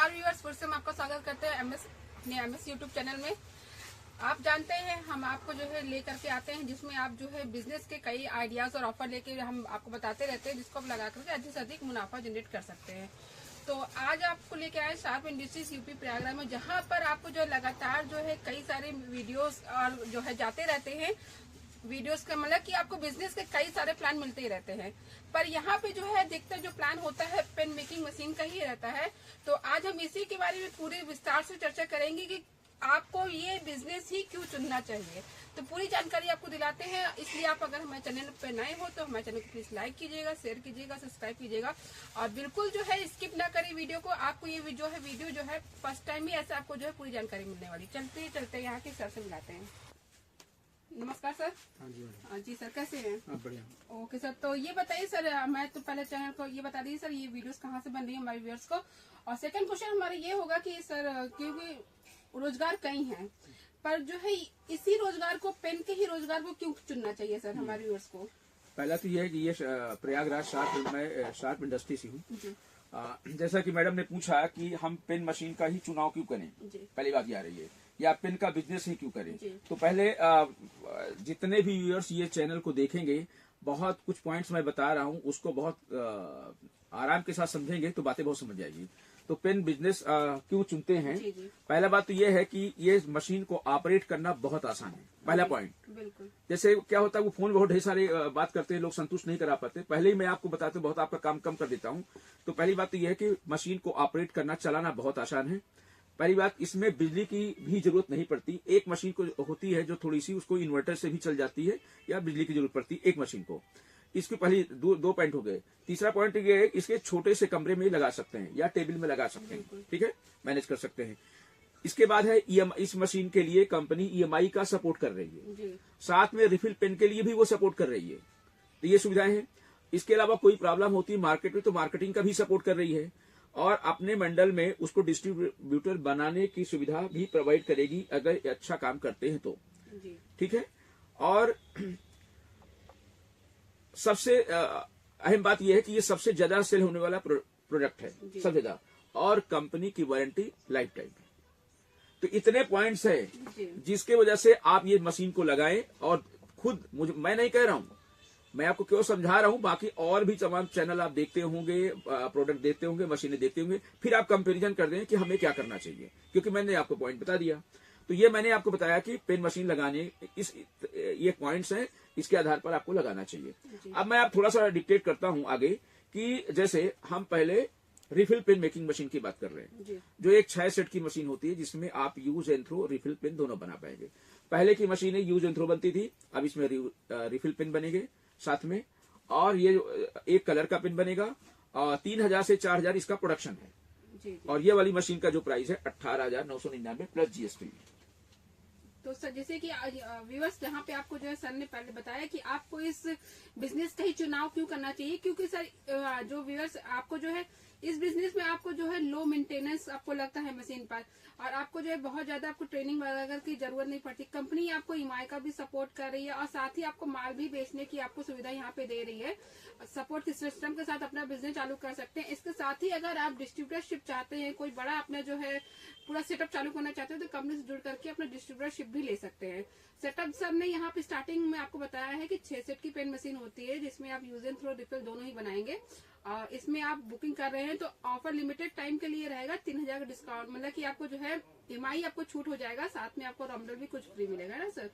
नमस्कार व्यूअर्स, फिर से हम आपका स्वागत करते हैं अपने एमएस यूट्यूब चैनल में। आप जानते हैं हम आपको जो है लेकर के आते हैं जिसमें आप जो है बिजनेस के कई आइडियाज और ऑफर लेके हम आपको बताते रहते हैं जिसको आप लगा करके अधिक से अधिक मुनाफा जनरेट कर सकते हैं। तो आज आपको लेके आए शार्प इंडस्ट्रीज यूपी प्रयागराज में, जहाँ पर आपको जो है लगातार जो है कई सारे वीडियोस और जो है जाते रहते हैं वीडियोस का मतलब कि आपको बिजनेस के कई सारे प्लान मिलते ही रहते हैं, पर यहाँ पे जो है अधिकतर जो प्लान होता है पेन मेकिंग मशीन का ही रहता है। तो आज हम इसी के बारे में पूरे विस्तार से चर्चा करेंगे कि आपको ये बिजनेस ही क्यों चुनना चाहिए। तो पूरी जानकारी आपको दिलाते हैं, इसलिए आप अगर हमारे चैनल पे नए हो तो हमारे चैनल को प्लीज लाइक कीजिएगा, शेयर कीजिएगा, सब्सक्राइब कीजिएगा और बिल्कुल जो है स्किप ना करें वीडियो को। आपको ये वीडियो जो है फर्स्ट टाइम ही ऐसा आपको जो है पूरी जानकारी मिलने वाली। चलते चलते यहाँ के सर से मिलाते हैं। नमस्कार सर। हाँ जी सर, कैसे हैं? बढ़िया। ओके सर, तो ये बताइए सर, मैं तो पहले चैनल को ये बता दीजिए सर, ये वीडियोस कहाँ से बन रही है हमारे व्यूअर्स को। और सेकंड क्वेश्चन हमारा ये होगा कि सर क्योंकि रोजगार कई हैं, पर जो है इसी रोजगार को पेन के ही रोजगार को क्यों चुनना चाहिए सर हमारे व्यूअर्स को? पहला तो ये है कि ये प्रयागराज शार्प इंडस्ट्री से हूँ। जैसा कि मैडम ने पूछा कि हम पेन मशीन का ही चुनाव क्यों करें, पहली बात ये आ रही है, या पेन का बिजनेस ही क्यों करें। तो पहले जितने भी व्यूअर्स ये चैनल को देखेंगे, बहुत कुछ पॉइंट्स मैं बता रहा हूँ उसको बहुत आराम के साथ समझेंगे तो बातें बहुत समझ जाएगी। तो पेन बिजनेस क्यों चुनते हैं? पहला बात तो ये है कि ये मशीन को ऑपरेट करना बहुत आसान है, पहला पॉइंट। बिल्कुल। जैसे क्या होता है, वो फोन बहुत ढेर सारे बात करते हैं, लोग संतुष्ट नहीं करा पाते। पहले ही मैं आपको बताते बहुत आपका काम कम कर देता हूँ। तो पहली बात तो ये है कि मशीन को ऑपरेट करना, चलाना बहुत आसान है। पहली बात, इसमें बिजली की भी जरूरत नहीं पड़ती। एक मशीन को होती है जो थोड़ी सी, उसको इन्वर्टर से भी चल जाती है या बिजली की जरूरत पड़ती है एक मशीन को। इसके पहले दो पॉइंट हो गए। तीसरा पॉइंट ये है, इसके छोटे से कमरे में लगा सकते हैं या टेबल में लगा सकते हैं, ठीक है, मैनेज कर सकते हैं। इसके बाद है इस मशीन के लिए कंपनी ईएमआई का सपोर्ट कर रही है, साथ में रिफिल पेन के लिए भी वो सपोर्ट कर रही है। तो ये सुविधाएं हैं। इसके अलावा कोई प्रॉब्लम होती है मार्केट में तो मार्केटिंग का भी सपोर्ट कर रही है और अपने मंडल में उसको डिस्ट्रीब्यूटर बनाने की सुविधा भी प्रोवाइड करेगी अगर अच्छा काम करते हैं तो, ठीक है। और सबसे अहम बात यह है कि ये सबसे ज्यादा सेल होने वाला प्रोडक्ट है, सबसे ज्यादा, और कंपनी की वारंटी लाइफ टाइम है। तो इतने पॉइंट्स हैं जिसके वजह से आप ये मशीन को लगाएं। और खुद मैं नहीं कह रहा हूं, मैं आपको क्यों समझा रहा हूं, बाकी और भी तमाम चैनल आप देखते होंगे, प्रोडक्ट देखते होंगे, मशीनें देखते होंगे, फिर आप कंपैरिजन कर दें कि हमें क्या करना चाहिए, क्योंकि मैंने आपको पॉइंट बता दिया। तो ये मैंने आपको बताया कि पेन मशीन लगाने ये पॉइंट्स हैं, इसके आधार पर आपको लगाना चाहिए। अब मैं आप थोड़ा सा डिक्टेट करता हूं आगे कि जैसे हम पहले रिफिल पेन मेकिंग मशीन की बात कर रहे हैं, जो एक 6 सेट की मशीन होती है जिसमें आप use and throw refill pen दोनों बना पाएंगे। पहले की मशीनें यूज एंड थ्रो बनती थी, अब इसमें रिफिल पेन बनेंगे साथ में, और ये एक कलर का पेन बनेगा। 3000 से 4000 इसका प्रोडक्शन है। और ये वाली मशीन का जो प्राइस है 18,999 प्लस जीएसटी। तो सर जैसे कि व्यूअर्स, जहाँ पे आपको जो है सर ने पहले बताया कि आपको इस बिजनेस का ही चुनाव क्यों करना चाहिए, क्योंकि सर जो व्यूअर्स आपको जो है इस बिजनेस में आपको जो है लो मेंटेनेंस आपको लगता है मशीन पर, और आपको जो है बहुत ज्यादा आपको ट्रेनिंग वगैरह की जरूरत नहीं पड़ती। कंपनी आपको ईएमआई का भी सपोर्ट कर रही है और साथ ही आपको माल भी बेचने की आपको सुविधा यहाँ पे दे रही है। सपोर्ट के सिस्टम के साथ अपना बिजनेस चालू कर सकते हैं। इसके साथ ही अगर आप डिस्ट्रीब्यूटरशिप चाहते हैं, कोई बड़ा अपना जो है पूरा सेटअप चालू करना चाहते हैं, तो कंपनी से जुड़ करके अपना डिस्ट्रीब्यूटरशिप भी ले सकते हैं। सेटअप सर ने यहाँ पे स्टार्टिंग में आपको बताया है कि 6 सेट की पेन मशीन होती है जिसमें आप यूज एंड थ्रो रिफिल दोनों ही बनाएंगे। इसमें आप बुकिंग कर रहे हैं तो ऑफर लिमिटेड टाइम के लिए रहेगा। 3000 का डिस्काउंट, मतलब कि आपको जो है ईएमआई आपको छूट हो जाएगा, साथ में आपको रॉमडल भी कुछ फ्री मिलेगा ना सर।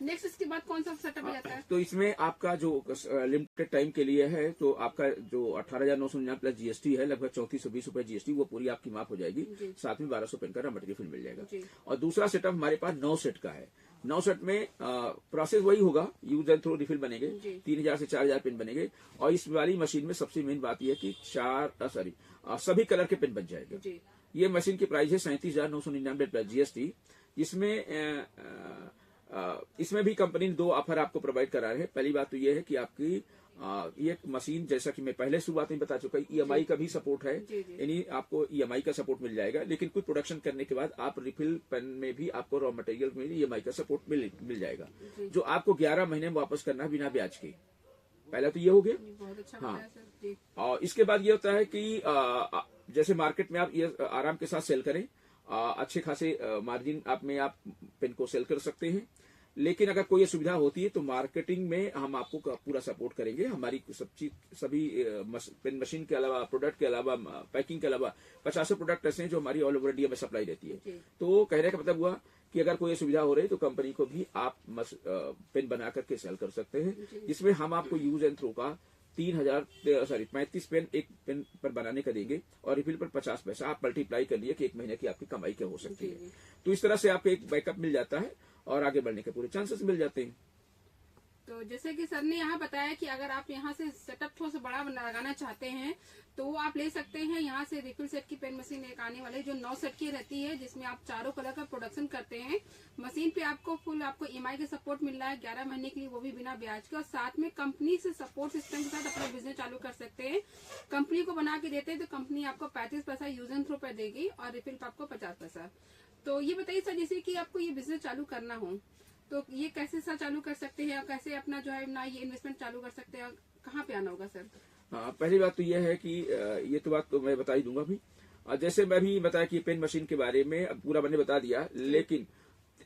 नेक्स्ट इसके बाद कौन सा सेटअप हो जाता है? तो इसमें आपका जो लिमिटेड टाइम के लिए है, तो आपका जो 18,999 प्लस जीएसटी है, लगभग 3420 रुपए जीएसटी, वो पूरी आपकी माफ हो जाएगी। साथ में 1200 पेन का रॉ मटेरियल मिल जाएगा। और दूसरा सेटअप हमारे पास 9 सेट का है। 9 सेट में प्रोसेस वही होगा, यूज एंड थ्रो रिफिल बनेंगे, 3000 से 4000 पेन बनेंगे। और इस वाली मशीन में सबसे मेन बात यह है कि सभी कलर के पेन बन जाएंगे। ये मशीन की प्राइस है 37,999 प्लस जीएसटी। इसमें भी कंपनी ने 2 ऑफर आपको प्रोवाइड करा रहे हैं। पहली बात तो ये है कि आपकी ये मशीन, जैसा कि मैं पहले शुरुआत में बता चुका, ईएमआई का भी सपोर्ट है, यानी आपको ईएमआई का सपोर्ट मिल जाएगा। लेकिन कुछ प्रोडक्शन करने के बाद आप रिफिल पेन में भी आपको रॉ मटेरियल में ईएमआई का सपोर्ट मिल जाएगा, जो आपको 11 महीने में वापस करना है बिना ब्याज के। पहला तो ये हो गया। बहुत अच्छा हाँ। बताया सर जी। और इसके बाद ये होता है कि जैसे मार्केट में आप ये आराम के साथ सेल करें, अच्छे खासे मार्जिन आप पेन को सेल कर सकते हैं। लेकिन अगर कोई सुविधा होती है तो मार्केटिंग में हम आपको पूरा सपोर्ट करेंगे। हमारी सभी पेन मशीन के अलावा, प्रोडक्ट के अलावा, पैकिंग के अलावा 50 प्रोडक्ट ऐसे हैं जो हमारी ऑल ओवर इंडिया में सप्लाई रहती है। तो कहने का मतलब हुआ कि अगर कोई सुविधा हो रही है तो कंपनी को भी आप पेन बना करके सेल कर सकते हैं, जिसमें हम आपको यूज एंड थ्रो का 35 पेन एक पेन पर बनाने का देंगे और रिफिल पर 50 पैसा। आप मल्टीप्लाई कर लिए कि एक महीने की आपकी कमाई क्या हो सकती है। तो इस तरह से आपको एक बैकअप मिल जाता है और आगे बढ़ने के पूरे चांसेस मिल जाते हैं। तो जैसे कि सर ने यहाँ बताया कि अगर आप यहाँ से सेटअप थोड़ा सा बड़ा लगाना चाहते हैं तो वो आप ले सकते हैं यहाँ से। रिफिल सेट की पेन मशीन एक आने वाली जो 9 सेट की रहती है, जिसमें आप चारों कलर का प्रोडक्शन करते हैं। मशीन पे आपको ईएमआई का सपोर्ट मिल रहा है 11 महीने के लिए, वो भी बिना ब्याज के। और साथ में कंपनी से सपोर्ट सिस्टम के साथ अपना बिजनेस चालू कर सकते हैं। कंपनी को बना के देते हैं तो कंपनी आपको 35 पैसा यूज एंड थ्रो पर देगी और रिफिल पर आपको 50 पैसा। तो ये बताइए सर, जैसे कि आपको ये बिजनेस चालू करना हो तो ये कैसे सर चालू कर सकते हैं, कैसे अपना जो है ना ये इन्वेस्टमेंट चालू कर सकते हैं, कहाँ पे आना होगा सर? हाँ, पहली बात तो यह है कि ये तो बात तो मैं बता ही दूंगा भी। जैसे मैं भी बताया कि पेन मशीन के बारे में अब पूरा मैंने बता दिया। लेकिन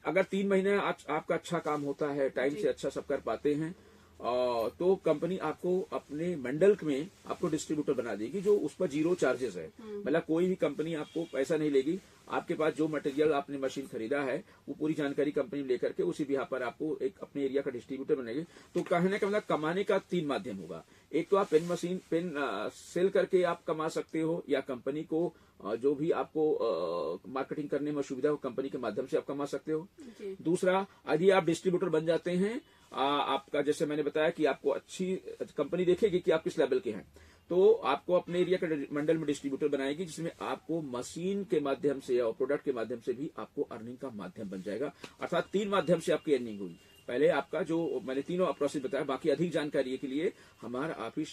अगर 3 महीने आपका अच्छा काम होता है, टाइम से अच्छा सब कर पाते हैं, तो कंपनी आपको अपने मंडल में आपको डिस्ट्रीब्यूटर बना देगी, जो उस पर 0 चार्जेस है। मतलब कोई भी कंपनी आपको पैसा नहीं लेगी। आपके पास जो मटेरियल आपने मशीन खरीदा है वो पूरी जानकारी कंपनी लेकर के उसी बिहार पर आपको एक अपने एरिया का डिस्ट्रीब्यूटर बनेगी। तो कहने का मतलब कमाने का 3 माध्यम होगा। एक तो आप पेन सेल करके आप कमा सकते हो, या कंपनी को जो भी आपको मार्केटिंग करने में सुविधा हो कंपनी के माध्यम से आप कमा सकते हो। दूसरा, यदि आप डिस्ट्रीब्यूटर बन जाते हैं, आपका जैसे मैंने बताया कि आपको अच्छी कंपनी देखेगी कि आप किस लेवल के हैं, तो आपको अपने एरिया के मंडल में डिस्ट्रीब्यूटर बनाएगी, जिसमें आपको मशीन के माध्यम से और प्रोडक्ट के माध्यम से भी आपको अर्निंग का माध्यम बन जाएगा। अर्थात 3 माध्यम से आपकी अर्निंग हुई। पहले आपका जो मैंने तीनों प्रोसेस बताया, बाकी अधिक जानकारी के लिए हमारा ऑफिस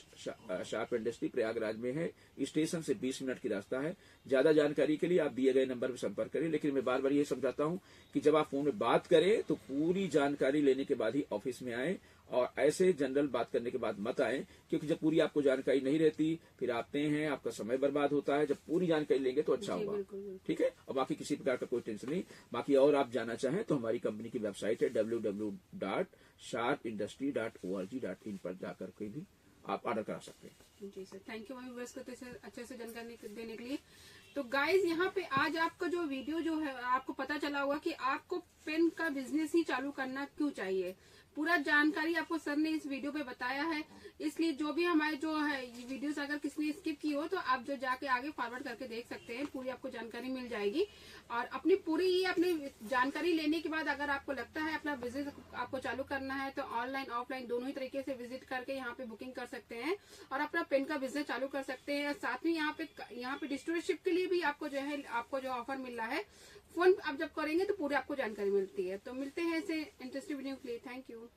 शार्प इंडस्ट्री प्रयागराज में है। स्टेशन से 20 मिनट की रास्ता है। ज्यादा जानकारी के लिए आप दिए गए नंबर पर संपर्क करें। लेकिन मैं बार बार ये समझाता हूं कि जब आप फोन में बात करें तो पूरी जानकारी लेने के बाद ही ऑफिस में आए, और ऐसे जनरल बात करने के बाद मत आए, क्योंकि जब पूरी आपको जानकारी नहीं रहती फिर आते हैं, आपका समय बर्बाद होता है। जब पूरी जानकारी लेंगे तो अच्छा होगा। ठीक है। और बाकी किसी प्रकार का कोई टेंशन नहीं। बाकी और आप जानना चाहें तो हमारी कंपनी की वेबसाइट है www.sharpindustry.org.in पर जाकर के भी आप ऑर्डर करा सकते हैं। जी सर, थैंक यू हमें व्यूअर्स को अच्छे से जानकारी देने के लिए। तो गाइज यहाँ पे आज आपका जो वीडियो जो है आपको पता चला होगा कि आपको पेन का बिजनेस ही चालू करना क्यों चाहिए। पूरा जानकारी आपको सर ने इस वीडियो पे बताया है। इसलिए जो भी हमारे जो है वीडियोस अगर किसी ने स्किप की हो तो आप जो जाके आगे फॉरवर्ड करके देख सकते हैं, पूरी आपको जानकारी मिल जाएगी। और अपनी जानकारी लेने के बाद अगर आपको लगता है अपना बिजनेस आपको चालू करना है तो ऑनलाइन ऑफलाइन दोनों ही तरीके से विजिट करके यहाँ पे बुकिंग कर सकते हैं और अपना पेन का बिजनेस चालू कर सकते हैं। और साथ में यहाँ पे डिस्ट्रीब्यूटरशिप के लिए भी आपको जो ऑफर मिल रहा है, फोन आप जब करेंगे तो पूरी आपको जानकारी मिलती है। तो मिलते हैं ऐसे इंटरेस्टिंग वीडियो के लिए। Thank you.